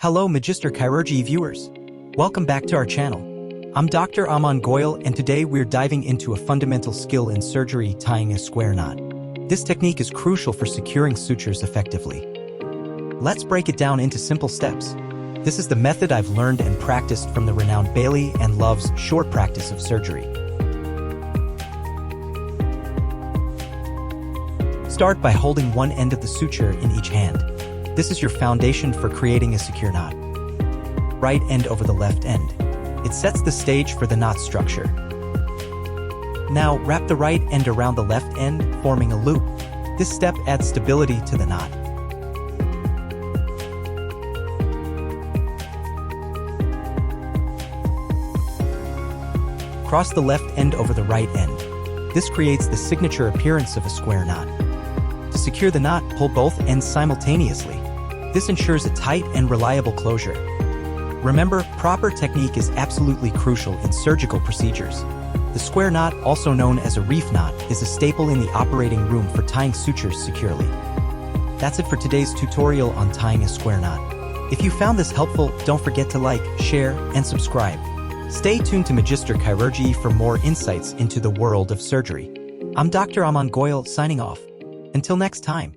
Hello Magister Chirurgiae viewers. Welcome back to our channel. I'm Dr. Aman Goyal, and today we're diving into a fundamental skill in surgery: tying a square knot. This technique is crucial for securing sutures effectively. Let's break it down into simple steps. This is the method I've learned and practiced from the renowned Bailey and Love's Short Practice of Surgery. Start by holding one end of the suture in each hand. This is your foundation for creating a secure knot. Right end over the left end. It sets the stage for the knot structure. Now wrap the right end around the left end, forming a loop. This step adds stability to the knot. Cross the left end over the right end. This creates the signature appearance of a square knot. To secure the knot, pull both ends simultaneously. This ensures a tight and reliable closure. Remember, proper technique is absolutely crucial in surgical procedures. The square knot, also known as a reef knot, is a staple in the operating room for tying sutures securely. That's it for today's tutorial on tying a square knot. If you found this helpful, don't forget to like, share, and subscribe. Stay tuned to Magister Chirurgiae for more insights into the world of surgery. I'm Dr. Aman Goyal, signing off. Until next time.